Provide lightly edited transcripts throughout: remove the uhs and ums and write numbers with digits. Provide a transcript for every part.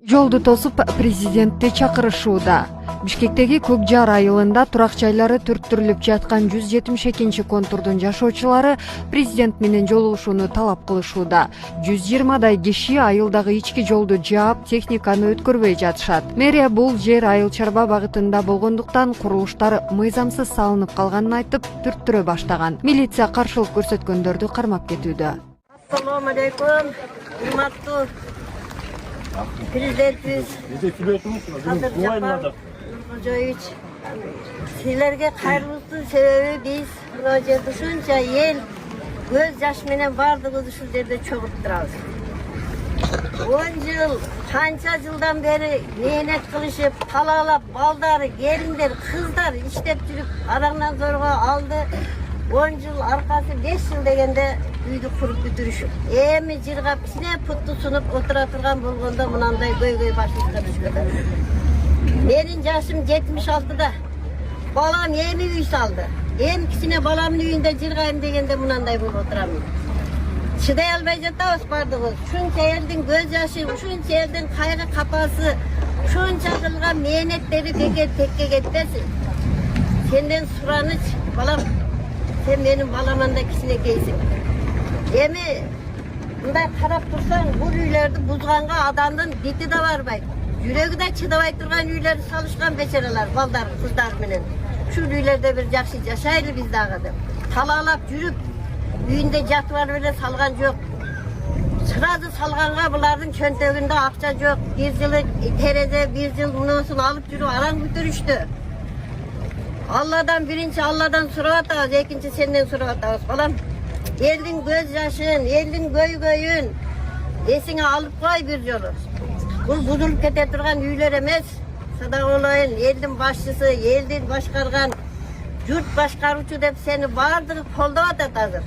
Жолду тосуп президентти чакырышууда. Бишкектеги Көк Жар айылында турак жайлары түрттүрүлүп жаткан 172 контурдун жашоочулары президент менен жолугушууну талап кылышууда. 120дай киши айылдагы ички жолду жаап, техниканы өткөрбөй жатышат. Мэрия бул жер айыл чарба багытында болгондуктан курулуштар мыйзамсыз салынып калганын айтып, түрттүрө баштаган. Милиция каршылык көрсөткөндөрдү кармап кетүүдө. Assalamu alaikum. Hurmatlı Prezidentimiz Hazır Japar Nurko'yevich. Sizlerge hayırlısı sebebi biz müracaat düşünce yel göz yaş menen bardığımız şu yerde çoğup durarız. 10 yıl, kança yıldan beri mehnat kılışıp, talalap, baldar, gelinler, kızlar işlep жүрüp arandan zorga aldı. 10 yıl arkası 5 yıl degende үйді kurup бүтүрүшүп. Эми жыргап сине путtu сунуп отура турган болгондо мынандай көйгөй башыбызга түшүп атат. Менин жашым 76'da. Balam эми үй салды. Эмкисине balamın үйүндө жыргайм дегенде мынандай болуп отурам. Чыдай албай жатабыз бардыгыбыз. Ушунча элдин көз жашы, ушунча элдин кайгы капасы, ушунча кылган мээнеттери бекер текке кетпесин. Сенден сураныч, балам, sen benim balamanda kişinekeysin. Emi, bunday qarab tursan, bu üylerde buzğanğa adamdın biti de varmay. Yüreği de çıdavay turgan üylerde salışkan beçeralar, baldar, kızlar menen. Şu üylerde bir jakşı yaşaylı biz dağıdı. Talalap yürüp, üyünde jatvar bile salgan yok. Sırazı salganğa bulardın çöntögünde akça yok. Bir yılı tereze, bir yıl bunun alıp yürü, aran götürüştü. Allah'dan birinci Allah'dan soravatağız, ikinci senden soravatağız falan. Eldin göz yaşın, eldin göy-göyün esine alıp koy bir yolu. Bu buzulup kete turgan üyler emez. Sada olayın, eldin başçısı, eldin başkargan, yurt başkarucu dep seni vardır, koldavat hazır.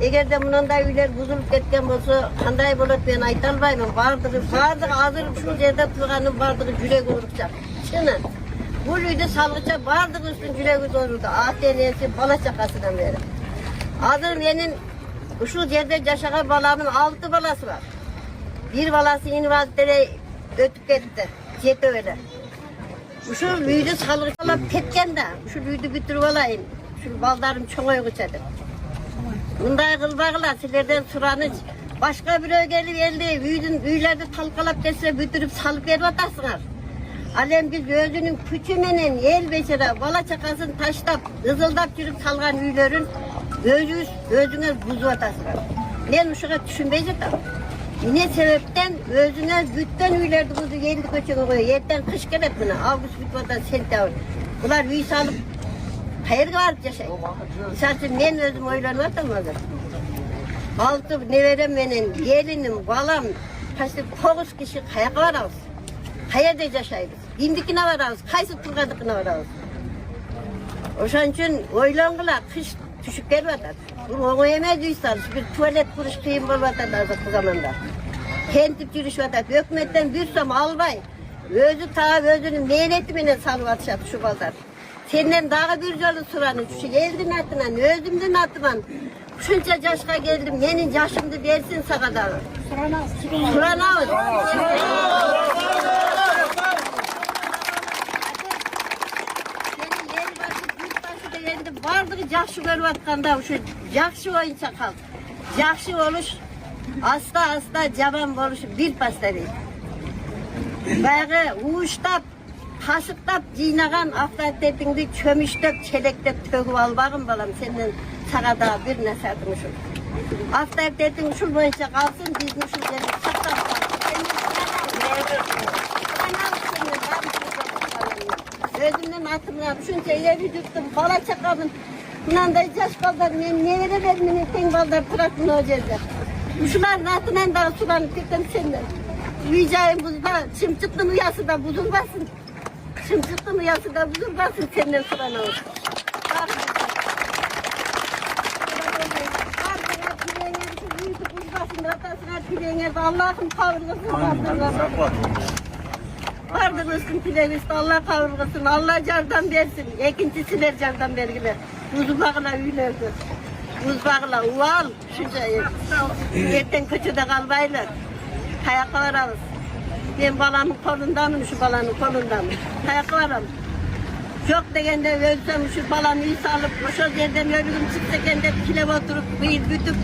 Eğer de bundan üyler buzulup ketken bolsa, kanday bolup ben aytalmayım. Vardır, hazır şu yerde turganın vardır, yürek olursa. Şunu. Bu lüyde salgıça bardık üstün yüreği doğruldu. Atenesi, bala çakasından beri. Adım benim şu yerde yaşayan balamın 6 balası var. Bir balası üniversiteye ötüp gitti. Yeti öyle. Şu lüyde salgıça ketken de, şu lüyde bitirip alayım. Şu baldarım çoğuya geçedim. Bunday kılbağılar sizlerden suranıç. Başka bir gelip elde üylerde talkalap dese bitirip salıp verip atarsınlar. Alem biz özünün küçümenen el beçere bala çakasın taşlap, ızıldap yürüp salgan üylerin özüne buzu atasılar. Ben uşağa düşünmeyecektim. Ne sebepten özüne gütten üylerde buzu yendi köçüne koyuyor. Yetten kış gelip buna, Ağustos bitmeden sentavur. Bunlar üy salıp hayırga varıp yaşayın. Misal ben özüm oylanmadım hazır. Altı neverem benim, gelinim, balam, taşlı 9 kişi kayak var ağız. Hayırda yaşayırız. Dimdikine varağız, kaysı turgadıkına varağız. Oşan için oylanğılar, kış düşük gelip atar. Bu onu yemez uysanız, bir tuvalet kuruş kıyım bol atar bu zamanda. Kentip yürüyüş atar, hükümetten bir som albay. Özü ta özünün mehnetiyle salıp atışat şu balдар. Senden daha bir yolu suranı, şu eldin atınan, özümdün atıman. Şunca yaşa geldim, benim yaşımdı versin sana da. Suranağız. Vardır yaxşı görüp atkanda şu yaxşı oyunca kal. Yaxşı oluş asta cavan oluş bir pasta değil. Bayağı uğuştap, kaşıktap cinagan aftatletinde çömüştep, çelektep tögüp albağım balam senden sana da bir nesatmışım. Aftatletin şu boyunca kalsın biz şu yerine saktan özümden atımla şunca evi tuttum, bala çakamın. Bundan yaş baldar, men ne veremedim, men ten baldar bırakın o yerde. Şunların atından da sulanıp gittim senden. Uyuyacağım buzda, çımçıktın uyası da buzulmasın. Çımçıktın uyası da buzulmasın senden sulanı olsun. Allah'ım kavurgasın. Vardır üstün pilavist, Allah kavurgasın, Allah cardan versin. İkincisiler cardan vergiler. Buzulağına üylerdir. buz bağla, uval, şunca yetten kötüde kalmaylar. Kayakla varalım. Ben balamın kolundamın, şu balanın kolundamın. Kayakla varalım. Çok degende ölsem şu balamı iyi salıp, o yerden ölüm çıksa de kile oturup, bıyır bütüp,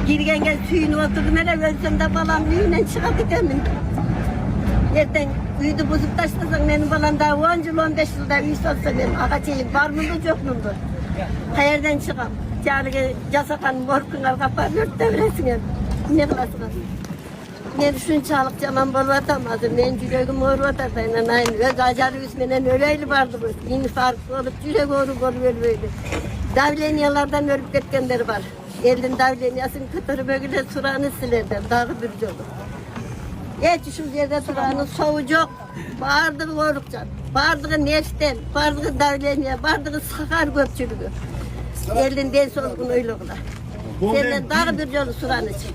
girgen suyunu oturdum, hele ölsem de balam büyüyle çıkıp gidemem. Yerden uyudu bozuk taşlasan benim balam daha 10 yıl 15 yılda üy satsa benim ağaçayım var mıydı yok muydu? Hayerden çıkam. Yani yasakan morkuna kapar dört devresine. Ne kılasın? Ben şunçalık caman bol atamazdım. Ben yüreğim oru atardım. Aynı öz acarı üstmenen öyleyli vardı bu. Yeni fark olup yürek oru böyle. Davleniyalardan ölüp gitkenleri var. Elin davleniyasının kıtırı böyle surağını silerden. Dağı bir yolu. Hiç şu yerde duranın soğucuk, bağırdığı korukcan, bağırdığı neften, bağırdığı davleniye, bağırdığı sakar göpçülüğü. Elinden solgun öyle ola. Senden daha bir yolu suran için.